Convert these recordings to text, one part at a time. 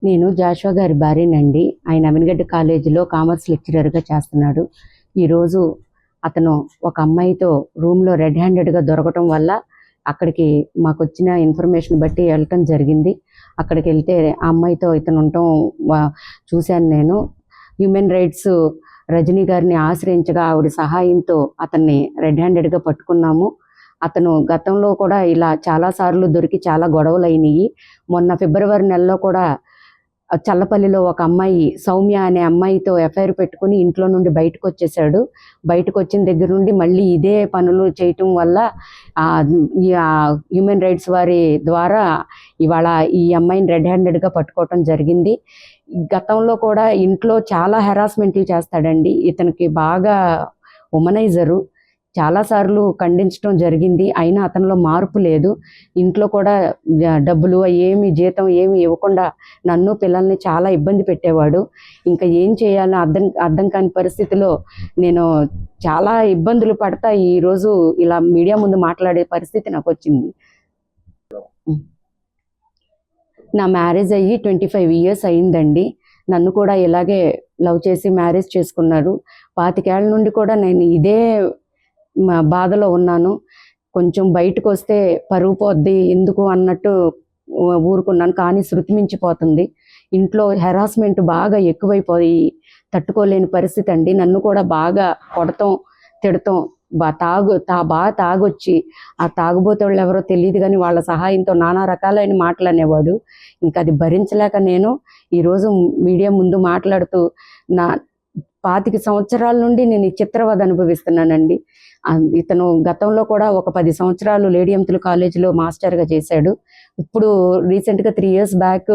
నేను జాషువా గారి భార్యనండి. ఆయన అమీన్గఢ్ కాలేజీలో కామర్స్ లెక్చరర్‌గా చేస్తున్నాడు. ఈరోజు అతను ఒక అమ్మాయితో రూమ్‌లో రెడ్ హ్యాండెడ్‌గా దొరకటం వల్ల అక్కడికి మాకొచ్చిన ఇన్ఫర్మేషన్ బట్టి వెళ్ళటం జరిగింది. అక్కడికెళ్తే ఆ అమ్మాయితో ఇతను ఉండటం చూశాను నేను. హ్యూమన్ రైట్స్ రజనీ గారిని ఆశ్రయించగా ఆవిడ సహాయంతో అతన్ని రెడ్ హ్యాండెడ్‌గా పట్టుకున్నాము. అతను గతంలో కూడా ఇలా చాలా సార్లు దొరికి చాలా గొడవలయినాయి. మొన్న ఫిబ్రవరి నెలలో కూడా చల్లపల్లిలో ఒక అమ్మాయి సౌమ్య అనే అమ్మాయితో ఎఫ్ఐఆర్ పెట్టుకుని ఇంట్లో నుండి బయటకొచ్చేసాడు. బయటకొచ్చిన దగ్గర నుండి మళ్ళీ ఇదే పనులు చేయటం వల్ల హ్యూమన్ రైట్స్ వారి ద్వారా ఇవాళ ఈ అమ్మాయిని రెడ్ హ్యాండెడ్‌గా పట్టుకోవటం జరిగింది. గతంలో కూడా ఇంట్లో చాలా హెరాస్మెంట్లు చేస్తాడండి. ఇతనికి బాగా ఉమనైజరు. చాలాసార్లు ఖండించడం జరిగింది. అయినా అతనిలో మార్పు లేదు. ఇంట్లో కూడా డబ్బులు జీతం ఏమి ఇవ్వకుండా నన్ను పిల్లల్ని చాలా ఇబ్బంది పెట్టేవాడు. ఇంకా ఏం చేయాలో అర్థం కాని పరిస్థితిలో నేను చాలా ఇబ్బందులు పడతా ఈరోజు ఇలా మీడియా ముందు మాట్లాడే పరిస్థితి నాకు వచ్చింది. నా మ్యారేజ్ అయ్యి 25 years అయిందండి. నన్ను కూడా ఇలాగే లవ్ చేసి మ్యారేజ్ చేసుకున్నారు. 25 ఏళ్ల నుండి కూడా నేను ఇదే బాధలో ఉన్నాను. కొంచెం బయటకు వస్తే పరువు పోద్ది ఎందుకు అన్నట్టు ఊరుకున్నాను. కానీ శృతి మించిపోతుంది. ఇంట్లో హెరాస్మెంట్ బాగా ఎక్కువైపోయి తట్టుకోలేని పరిస్థితి అండి. నన్ను కూడా బాగా కొడతాం, తిడతాం. బాగా తాగొచ్చి ఆ తాగుబోతోళ్ళు ఎవరో తెలియదు కానీ వాళ్ళ సహాయంతో నానా రకాలైన మాటలు అనేవాడు. ఇంకా అది భరించలేక నేను ఈరోజు మీడియా ముందు మాట్లాడుతూ నా 25 సంవత్సరాల నుండి నేను ఈ చిత్రవద అనుభవిస్తున్నానండి. ఇతను గతంలో కూడా ఒక 10 సంవత్సరాలు లేడీ ఎమ్తుల కాలేజీలో మాస్టర్గా చేశాడు. ఇప్పుడు రీసెంట్గా 3 years బ్యాక్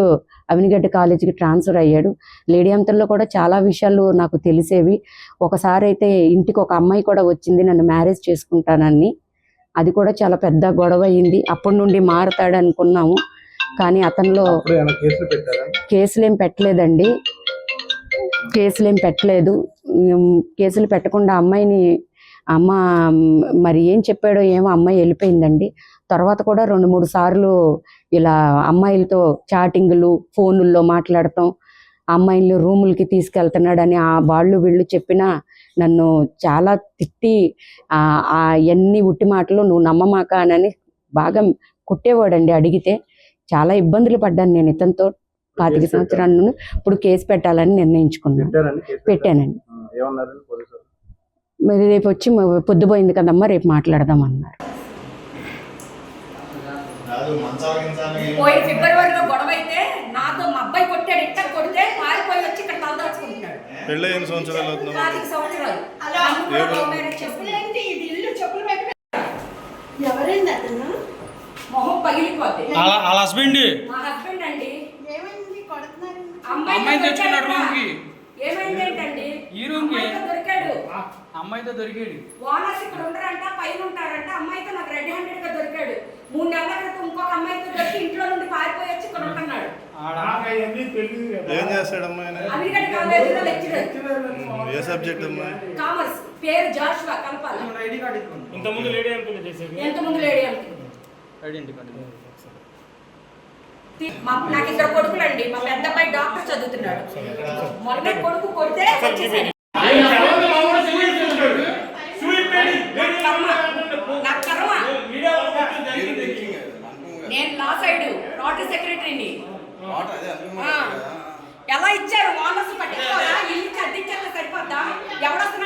అమీన్గఢ్ కాలేజీకి ట్రాన్స్ఫర్ అయ్యాడు. లేడీ ఎమ్తుల్లో కూడా చాలా విషయాలు నాకు తెలిసేవి. ఒకసారి అయితే ఇంటికి ఒక అమ్మాయి కూడా వచ్చింది నన్ను మ్యారేజ్ చేసుకుంటానని. అది కూడా చాలా పెద్ద గొడవ అయింది. అప్పటి నుండి మారతాడు అనుకున్నాము. కానీ అతనిలో కేసులేం పెట్టలేదండి. కేసులు పెట్టకుండా అమ్మ మరి ఏం చెప్పాడో ఏమో అమ్మాయి వెళ్ళిపోయిందండి. తర్వాత కూడా 2-3 సార్లు ఇలా అమ్మాయిలతో చాటింగ్లు ఫోనుల్లో మాట్లాడటం, అమ్మాయిలు రూములకి తీసుకెళ్తున్నాడని వాళ్ళు వీళ్ళు చెప్పినా నన్ను చాలా తిట్టి ఎన్ని ఉట్టి మాటలు నువ్వు నమ్మమాక అని బాగా కుట్టేవాడండి. అడిగితే చాలా ఇబ్బందులు పడ్డాను నేను ఇతనితో 25 సంవత్సరాల నుండి. ఇప్పుడు కేసు పెట్టాలని నిర్ణయించుకున్నాను. పెట్టానండి. మరి రేపు వచ్చి పొద్దుపోయింది కదమ్మా రేపు మాట్లాడదాం అన్నారు. ఫిబ్రవరిలో గొడవ అయితే నాతో మా అబ్బాయి కొట్టాడు. ఇట్ట కొడితే పారిపోయి వచ్చి ఇక్కడ తలదాచుకుంటున్నాడు. పెళ్ళి 5 సంవత్సరాలు అవుతుంది. 25 సంవత్సరాలు. ఎవరైంది అతను? మొహం పగిలిపోద్ది. వాళ్ళ హస్బెండ్ మా హస్బెండ్ అండి. ఏమైంది? కొడుతున్నారు. అమ్మాయి తెచ్చుకున్నాడు రూమ్ కి. ఏమైంది ఏంటండి? ఈ రూమ్ కి దొరికాడు. అమ్మాయితో దొరికాడు. ఓనర్స్ ఇక్కడ ఉండరంట, పైన ఉంటారంట. అమ్మాయితో నాకు రెడ్ హ్యాండెడ్ గా దొరికాడు. 3 నెలల క్రితం ఇంకొక అమ్మాయితో దొరికి ఇంట్లో నుండి పారిపోయి వచ్చి ఇక్కడ ఉంటున్నాడు. ఏం చేస్తాడు అమ్మాయి? అమీన్గఢ్ కాలేజీలో లెక్చరర్. ఏ సబ్జెక్ట్ అమ్మాయి? కామర్స్. పేరు జాషువా కలపాల. ఐడి కార్డు ఇవ్వండి. ఎంతమంది లేడీ అంకుల్. Identity card. నాకు 2 కొడుకులండి. మా పెద్ద అబ్బాయి డాక్టర్ చదువుతున్నాడు. మొన్న కొడుకు కొడితే నేను లా సైడ్ రోటరీ సెక్రటరీని. ఎలా ఇచ్చారు ఓనర్స్ పట్టించుకోరా? ఇల్లు అడ్డించాక సరిపోద్దా? ఎవడొస్తున్నా